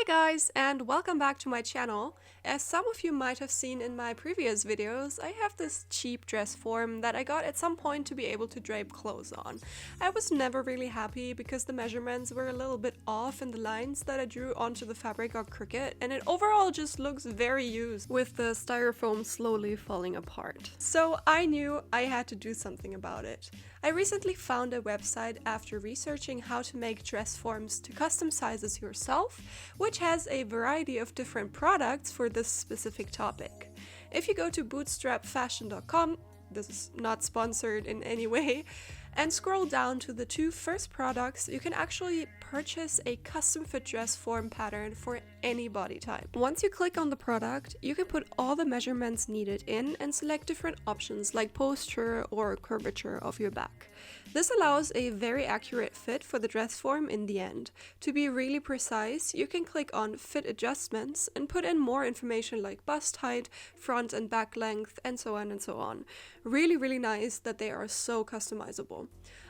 guys, and welcome back to my channel. As some of you might have seen in my previous videos, I have this cheap dress form that I got at some point to be able to drape clothes on. I was never really happy because the measurements were a little bit off and the lines that I drew onto the fabric are crooked, and it overall just looks very used with the styrofoam slowly falling apart. So I knew I had to do something about it. I recently found a website after researching how to make dress forms to custom sizes yourself, which has a variety of different products for this specific topic. If you go to bootstrapfashion.com, this is not sponsored in any way, and scroll down to the two first products, you can actually purchase a custom fit dress form pattern for any body type. Once you click on the product, you can put all the measurements needed in and select different options like posture or curvature of your back. This allows a very accurate fit for the dress form in the end. To be really precise, you can click on fit adjustments and put in more information like bust height, front and back length, and so on and so on. Really nice that they are so customizable.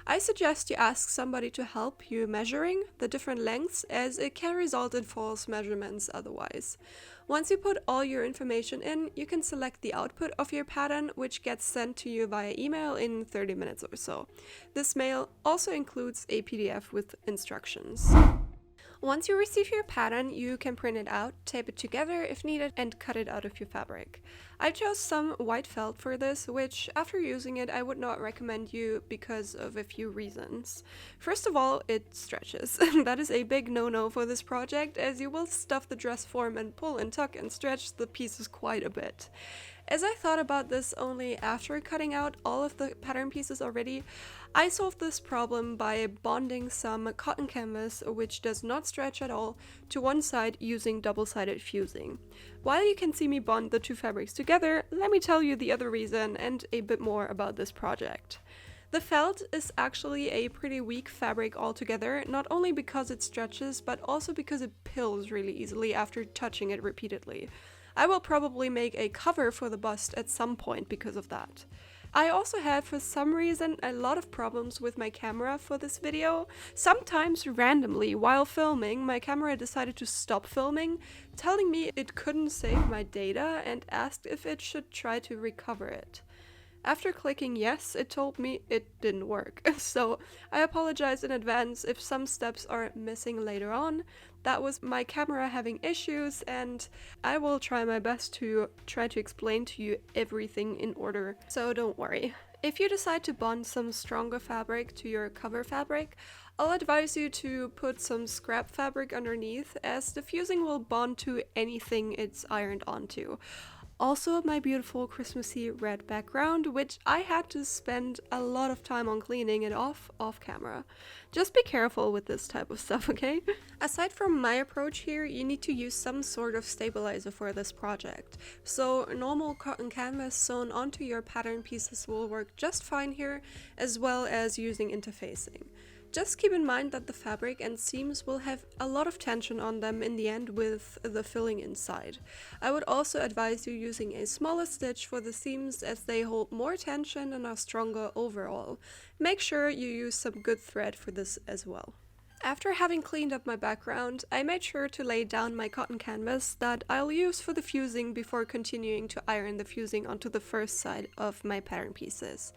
I suggest you ask somebody to help you measuring the different lengths, as it can result in false measurements otherwise. Once you put all your information in, you can select the output of your pattern, which gets sent to you via email in 30 minutes or so. This mail also includes a PDF with instructions. Once you receive your pattern, you can print it out, tape it together if needed, and cut it out of your fabric. I chose some white felt for this, which after using it I would not recommend you because of a few reasons. First of all, it stretches. That is a big no-no for this project, as you will stuff the dress form and pull and tuck and stretch the pieces quite a bit. As I thought about this only after cutting out all of the pattern pieces already, I solved this problem by bonding some cotton canvas, which does not stretch at all, to one side using double-sided fusing. While you can see me bond the two fabrics together, let me tell you the other reason and a bit more about this project. The felt is actually a pretty weak fabric altogether, not only because it stretches, but also because it pills really easily after touching it repeatedly. I will probably make a cover for the bust at some point because of that. I also had, for some reason, a lot of problems with my camera for this video. Sometimes randomly, while filming, my camera decided to stop filming, telling me it couldn't save my data and asked if it should try to recover it. After clicking yes, it told me it didn't work, so I apologize in advance if some steps are missing later on. That was my camera having issues, and I will try my best to explain to you everything in order, so don't worry. If you decide to bond some stronger fabric to your cover fabric, I'll advise you to put some scrap fabric underneath, as the fusing will bond to anything it's ironed onto. Also, my beautiful Christmassy red background, which I had to spend a lot of time on cleaning it off camera. Just be careful with this type of stuff, okay? Aside from my approach here, you need to use some sort of stabilizer for this project. So normal cotton canvas sewn onto your pattern pieces will work just fine here, as well as using interfacing. Just keep in mind that the fabric and seams will have a lot of tension on them in the end with the filling inside. I would also advise you using a smaller stitch for the seams, as they hold more tension and are stronger overall. Make sure you use some good thread for this as well. After having cleaned up my background, I made sure to lay down my cotton canvas that I'll use for the fusing before continuing to iron the fusing onto the first side of my pattern pieces.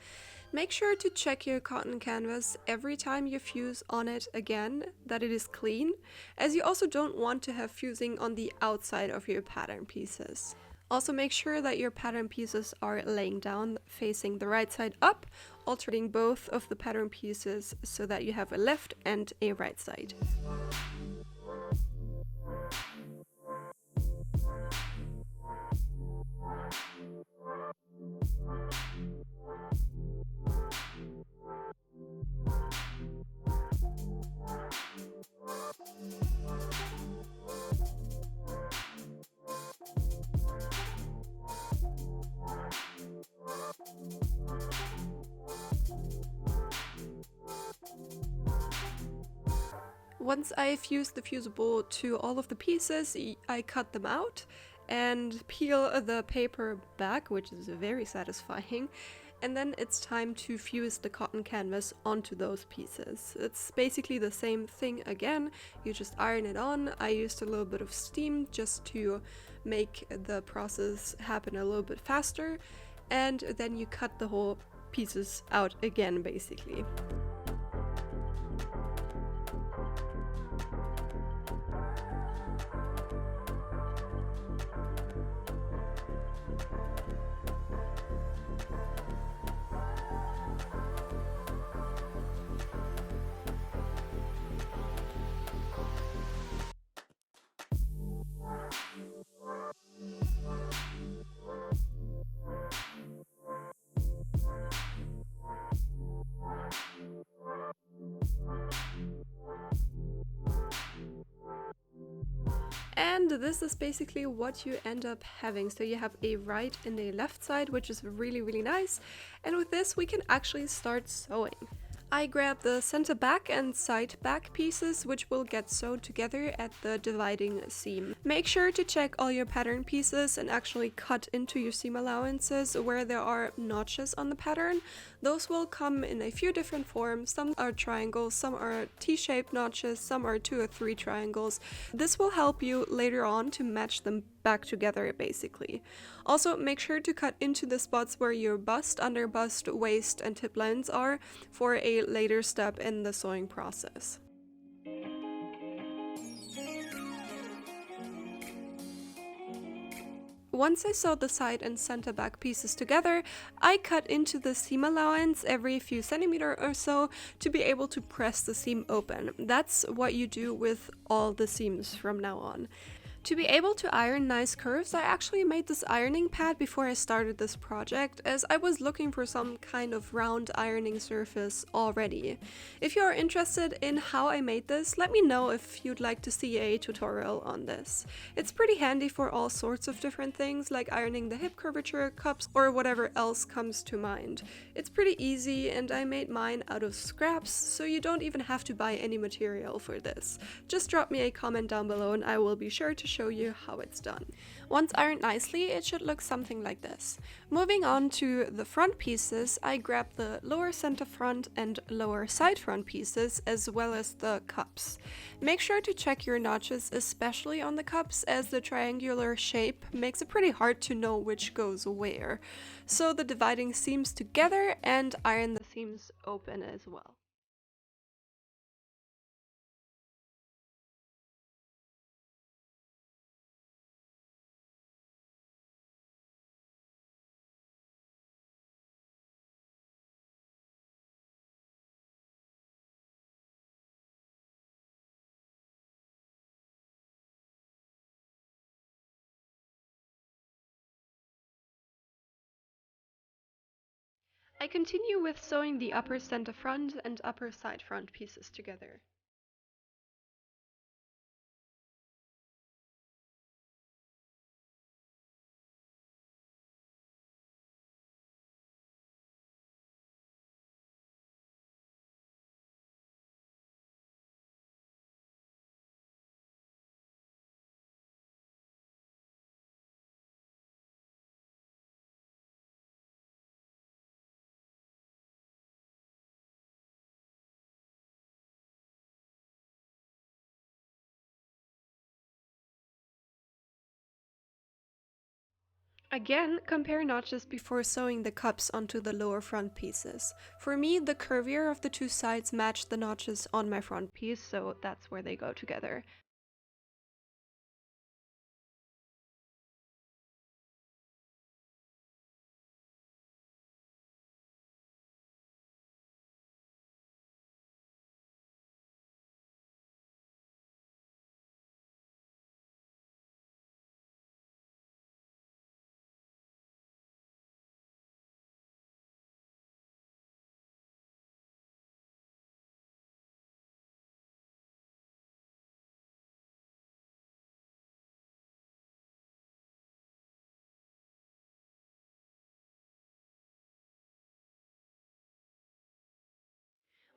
Make sure to check your cotton canvas every time you fuse on it again, that it is clean, as you also don't want to have fusing on the outside of your pattern pieces. Also make sure that your pattern pieces are laying down facing the right side up, alternating both of the pattern pieces so that you have a left and a right side. Once I fused the fusible to all of the pieces, I cut them out and peel the paper back, which is very satisfying. And then it's time to fuse the cotton canvas onto those pieces. It's basically the same thing again, you just iron it on. I used a little bit of steam just to make the process happen a little bit faster, and then you cut the whole pieces out again basically. And this is basically what you end up having. So you have a right and a left side, which is really nice. And with this, we can actually start sewing. I grabbed the center back and side back pieces, which will get sewed together at the dividing seam. Make sure to check all your pattern pieces and actually cut into your seam allowances where there are notches on the pattern. Those will come in a few different forms. Some are triangles, some are T-shaped notches, some are 2 or 3 triangles. This will help you later on to match them back together basically. Also, make sure to cut into the spots where your bust, under bust, waist and hip lines are for a later step in the sewing process. Once I sewed the side and center back pieces together, I cut into the seam allowance every few centimeters or so to be able to press the seam open. That's what you do with all the seams from now on. To be able to iron nice curves, I actually made this ironing pad before I started this project, as I was looking for some kind of round ironing surface already. If you are interested in how I made this, let me know if you'd like to see a tutorial on this. It's pretty handy for all sorts of different things, like ironing the hip curvature, cups, or whatever else comes to mind. It's pretty easy, and I made mine out of scraps, so you don't even have to buy any material for this. Just drop me a comment down below and I will be sure to show you how it's done. Once ironed nicely, it should look something like this. Moving on to the front pieces, I grabbed the lower center front and lower side front pieces, as well as the cups. Make sure to check your notches, especially on the cups, as the triangular shape makes it pretty hard to know which goes where. Sew the dividing seams together and iron the seams open as well. I continue with sewing the upper center front and upper side front pieces together. Again, compare notches before sewing the cups onto the lower front pieces. For me, the curvier of the two sides match the notches on my front piece, so that's where they go together.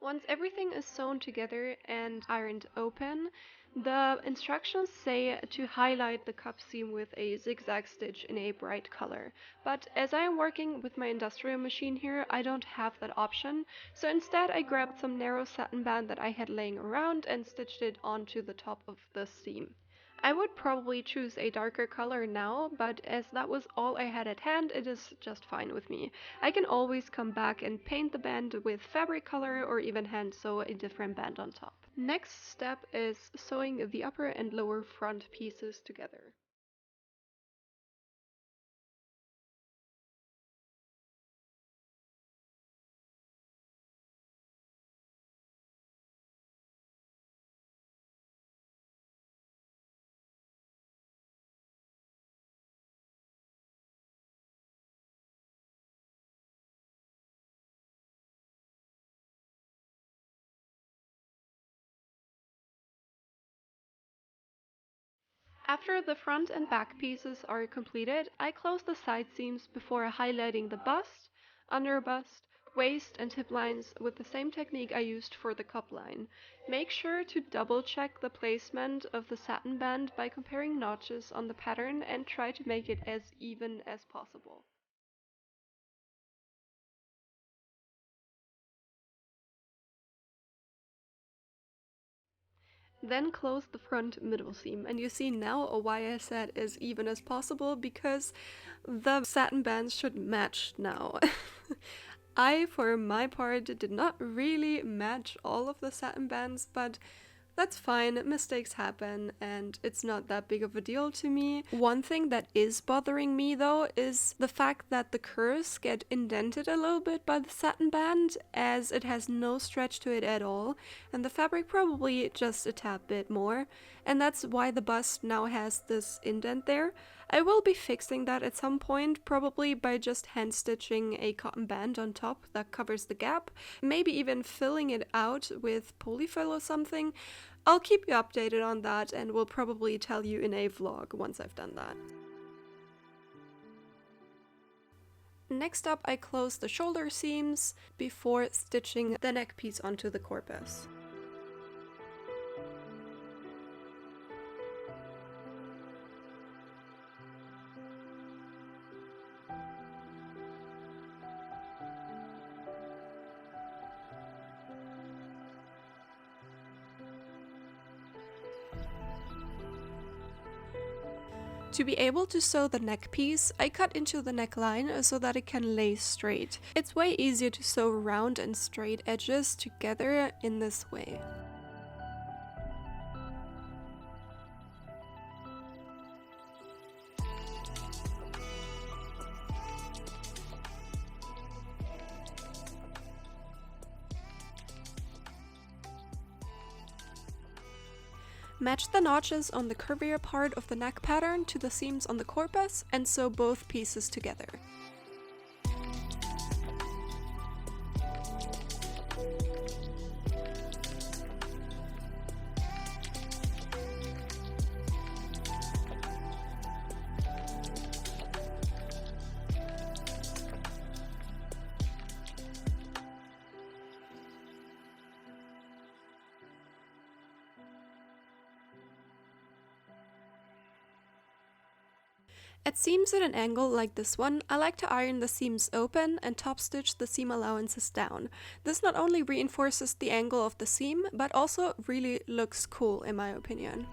Once everything is sewn together and ironed open, the instructions say to highlight the cuff seam with a zigzag stitch in a bright color. But as I am working with my industrial machine here, I don't have that option, so instead I grabbed some narrow satin band that I had laying around and stitched it onto the top of the seam. I would probably choose a darker color now, but as that was all I had at hand, it is just fine with me. I can always come back and paint the band with fabric color or even hand sew a different band on top. Next step is sewing the upper and lower front pieces together. After the front and back pieces are completed, I close the side seams before highlighting the bust, under bust, waist and hip lines with the same technique I used for the cup line. Make sure to double check the placement of the satin band by comparing notches on the pattern and try to make it as even as possible. Then close the front middle seam, and you see now why I said as even as possible, because the satin bands should match now. I, for my part, did not really match all of the satin bands, but that's fine, mistakes happen and it's not that big of a deal to me. One thing that is bothering me though is the fact that the curves get indented a little bit by the satin band, as it has no stretch to it at all, and the fabric probably just a tad bit more, and that's why the bust now has this indent there. I will be fixing that at some point, probably by just hand stitching a cotton band on top that covers the gap, maybe even filling it out with polyfill or something. I'll keep you updated on that and will probably tell you in a vlog once I've done that. Next up, I close the shoulder seams before stitching the neck piece onto the corpus. To be able to sew the neck piece, I cut into the neckline so that it can lay straight. It's way easier to sew round and straight edges together in this way. Match the notches on the curvier part of the neck pattern to the seams on the corpus and sew both pieces together. At seams at an angle like this one, I like to iron the seams open and top stitch the seam allowances down. This not only reinforces the angle of the seam, but also really looks cool in my opinion.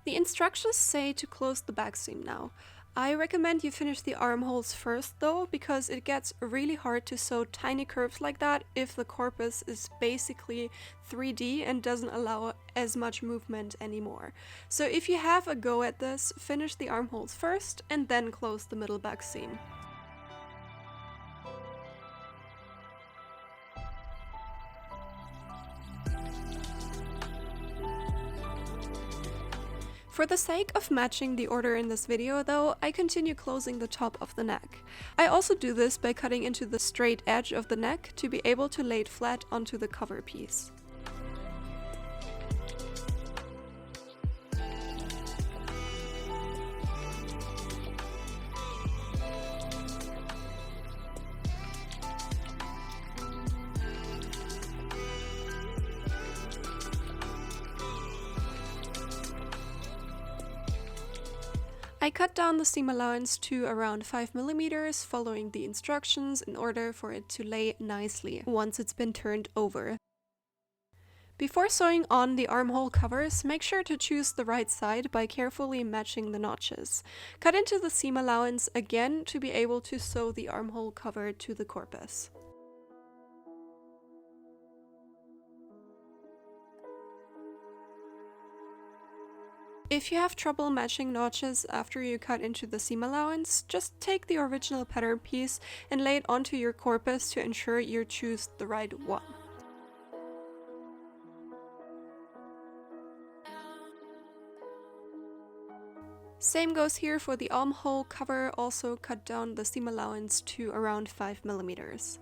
The instructions say to close the back seam now. I recommend you finish the armholes first though, because it gets really hard to sew tiny curves like that if the corpus is basically 3D and doesn't allow as much movement anymore. So if you have a go at this, finish the armholes first and then close the middle back seam. For the sake of matching the order in this video though, I continue closing the top of the neck. I also do this by cutting into the straight edge of the neck to be able to lay it flat onto the cover piece. I cut down the seam allowance to around 5 millimeters, following the instructions in order for it to lay nicely once it's been turned over. Before sewing on the armhole covers, make sure to choose the right side by carefully matching the notches. Cut into the seam allowance again to be able to sew the armhole cover to the corpus. If you have trouble matching notches after you cut into the seam allowance, just take the original pattern piece and lay it onto your corpus to ensure you choose the right one. Same goes here for the armhole cover, also cut down the seam allowance to around 5 millimeters.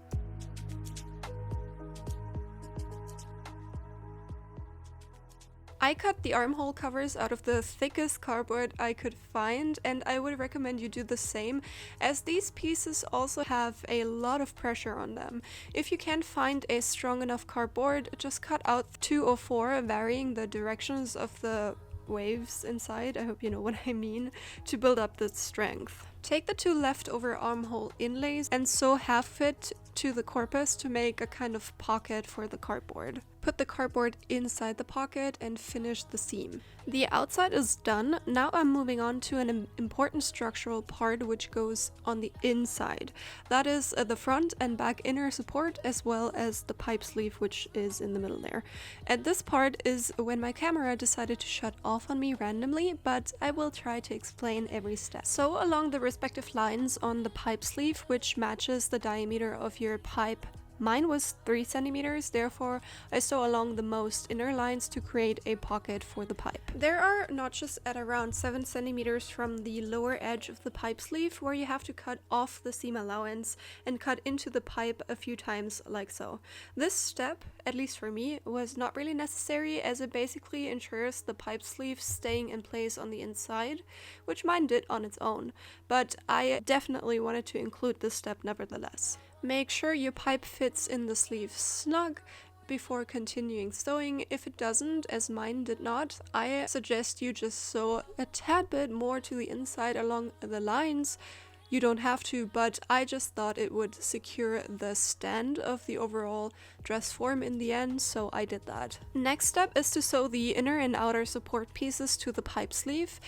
I cut the armhole covers out of the thickest cardboard I could find, and I would recommend you do the same, as these pieces also have a lot of pressure on them. If you can't find a strong enough cardboard, just cut out 2 or 4, varying the directions of the waves inside, I hope you know what I mean, to build up the strength. Take the 2 leftover armhole inlays and sew half it to the corpus to make a kind of pocket for the cardboard. Put the cardboard inside the pocket and finish the seam. The outside is done. Now I'm moving on to an important structural part which goes on the inside. That is the front and back inner support, as well as the pipe sleeve which is in the middle there. And this part is when my camera decided to shut off on me randomly, but I will try to explain every step. Sew along the respective lines on the pipe sleeve, which matches the diameter of your pipe. Mine was 3 centimeters, therefore I sew along the most inner lines to create a pocket for the pipe. There are notches at around 7 centimeters from the lower edge of the pipe sleeve where you have to cut off the seam allowance and cut into the pipe a few times like so. This step, at least for me, was not really necessary, as it basically ensures the pipe sleeve staying in place on the inside, which mine did on its own, but I definitely wanted to include this step nevertheless. Make sure your pipe fits in the sleeve snug before continuing sewing. If it doesn't, as mine did not, I suggest you just sew a tad bit more to the inside along the lines. You don't have to, but I just thought it would secure the stand of the overall dress form in the end, so I did that. Next step is to sew the inner and outer support pieces to the pipe sleeve.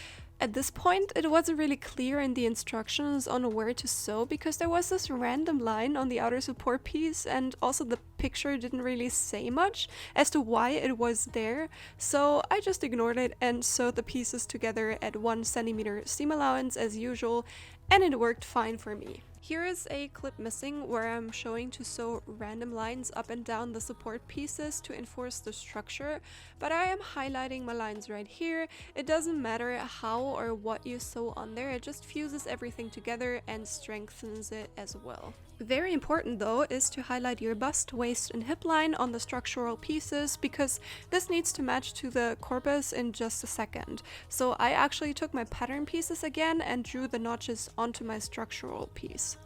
At this point, it wasn't really clear in the instructions on where to sew because there was this random line on the outer support piece, and also the picture didn't really say much as to why it was there, so I just ignored it and sewed the pieces together at 1 centimeter seam allowance as usual, and it worked fine for me. Here is a clip missing where I'm showing to sew random lines up and down the support pieces to enforce the structure, but I am highlighting my lines right here. It doesn't matter how or what you sew on there, it just fuses everything together and strengthens it as well. Very important though is to highlight your bust, waist and hip line on the structural pieces, because this needs to match to the corpus in just a second. So I actually took my pattern pieces again and drew the notches onto my structural piece.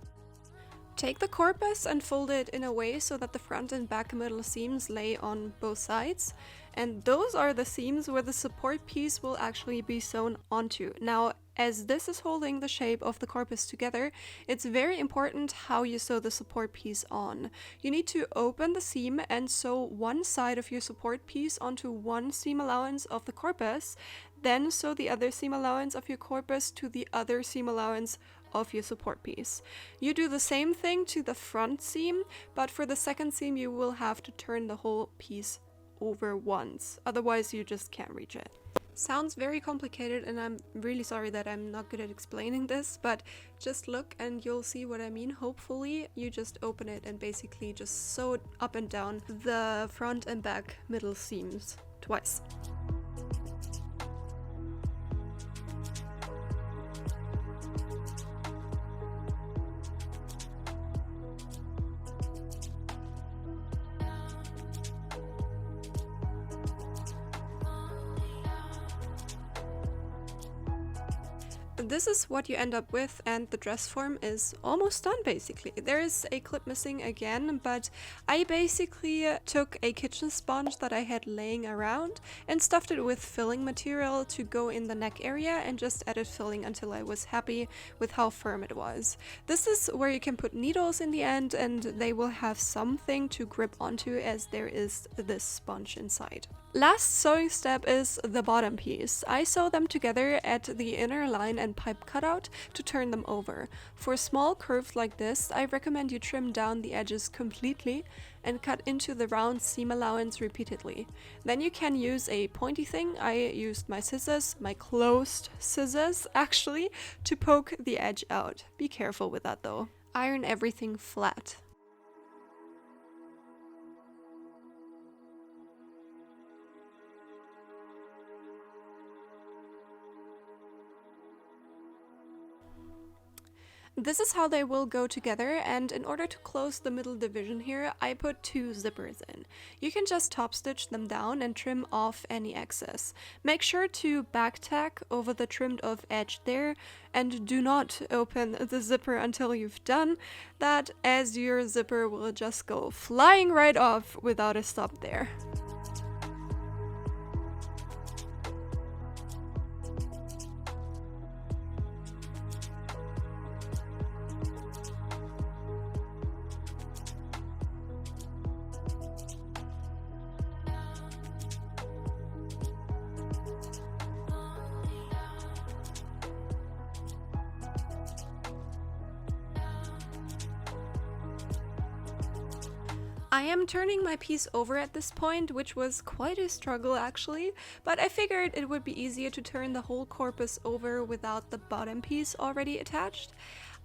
Take the corpus and fold it in a way so that the front and back middle seams lay on both sides. And those are the seams where the support piece will actually be sewn onto. Now, as this is holding the shape of the corpus together, it's very important how you sew the support piece on. You need to open the seam and sew one side of your support piece onto one seam allowance of the corpus, then sew the other seam allowance of your corpus to the other seam allowance of your support piece. You do the same thing to the front seam, but for the second seam you will have to turn the whole piece over once, otherwise you just can't reach it. Sounds very complicated, and I'm really sorry that I'm not good at explaining this, but just look and you'll see what I mean. Hopefully you just open it and basically just sew it up and down the front and back middle seams twice. This is what you end up with, and the dress form is almost done basically. There is a clip missing again, but I basically took a kitchen sponge that I had laying around and stuffed it with filling material to go in the neck area and just added filling until I was happy with how firm it was. This is where you can put needles in the end and they will have something to grip onto as there is this sponge inside. Last sewing step is the bottom piece. I sew them together at the inner line and pipe cutout to turn them over. For small curves like this, I recommend you trim down the edges completely and cut into the round seam allowance repeatedly. Then you can use a pointy thing. I used my scissors, my closed scissors actually, to poke the edge out. Be careful with that though. Iron everything flat. This is how they will go together, and in order to close the middle division here, I put 2 zippers in. You can just top stitch them down and trim off any excess. Make sure to back tack over the trimmed off edge there, and do not open the zipper until you've done that, as your zipper will just go flying right off without a stop there. I am turning my piece over at this point, which was quite a struggle actually, but I figured it would be easier to turn the whole corpus over without the bottom piece already attached.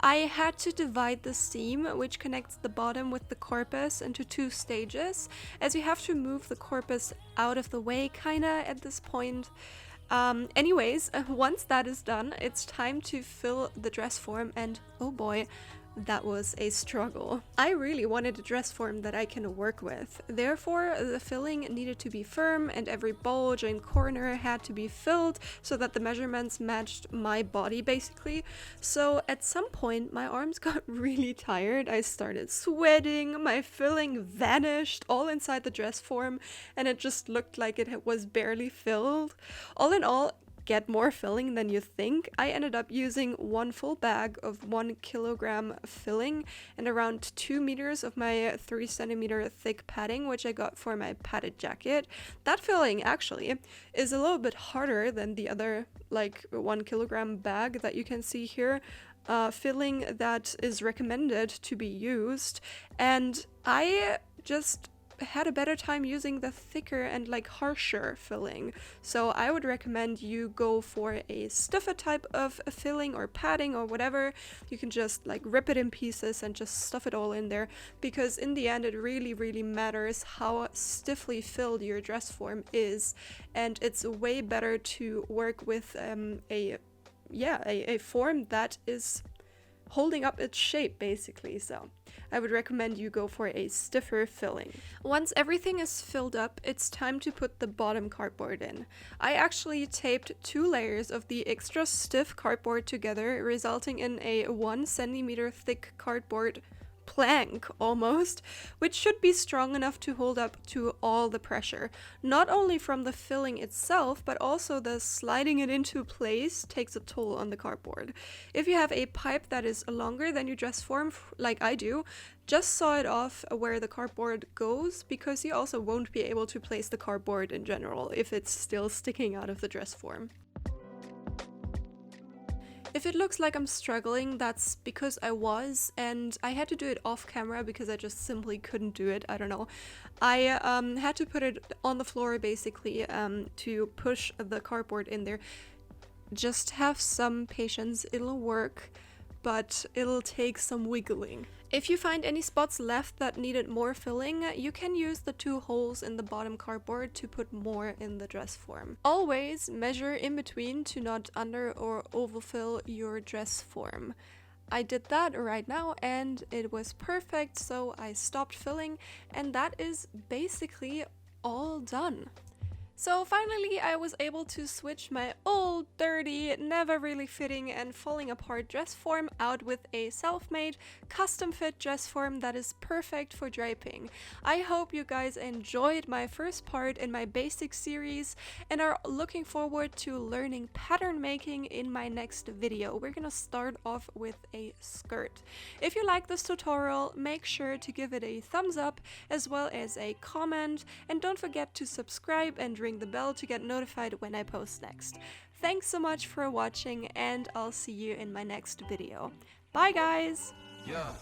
I had to divide the seam, which connects the bottom with the corpus, into 2 stages, as you have to move the corpus out of the way kinda at this point. Anyways, once that is done, it's time to fill the dress form, and oh boy, that was a struggle. I really wanted a dress form that I can work with. Therefore, the filling needed to be firm and every bulge and corner had to be filled so that the measurements matched my body basically. So at some point, my arms got really tired. I started sweating, my filling vanished all inside the dress form, and it just looked like it was barely filled. All in all, get more filling than you think. I ended up using 1 full bag of 1 kilogram filling and around 2 meters of my 3 centimeter thick padding, which I got for my padded jacket. That filling actually is a little bit harder than the other like 1 kilogram bag that you can see here. Filling that is recommended to be used, and I just had a better time using the thicker and like harsher filling. So I would recommend you go for a stiffer type of filling or padding or whatever. You can just like rip it in pieces and just stuff it all in there, because in the end it really matters how stiffly filled your dress form is, and it's way better to work with a form that is holding up its shape basically. So I would recommend you go for a stiffer filling. Once everything is filled up, it's time to put the bottom cardboard in. I actually taped 2 layers of the extra stiff cardboard together, resulting in a 1 centimeter thick cardboard plank almost, which should be strong enough to hold up to all the pressure. Not only from the filling itself, but also the sliding it into place takes a toll on the cardboard. If you have a pipe that is longer than your dress form, like I do, just saw it off where the cardboard goes, because you also won't be able to place the cardboard in general if it's still sticking out of the dress form. If it looks like I'm struggling, that's because I was, and I had to do it off camera because I just simply couldn't do it. I don't know. I had to put it on the floor basically to push the cardboard in there. Just have some patience, it'll work, but it'll take some wiggling. If you find any spots left that needed more filling, you can use the 2 holes in the bottom cardboard to put more in the dress form. Always measure in between to not under or overfill your dress form. I did that right now and it was perfect, so I stopped filling, and that is basically all done. So finally I was able to switch my old, dirty, never really fitting and falling apart dress form out with a self-made, custom-fit dress form that is perfect for draping. I hope you guys enjoyed my first part in my basic series and are looking forward to learning pattern making in my next video. We're gonna start off with a skirt. If you like this tutorial, make sure to give it a thumbs up as well as a comment, and don't forget to subscribe and ring the bell to get notified when I post next. Thanks so much for watching, and I'll see you in my next video. Bye guys! Yeah.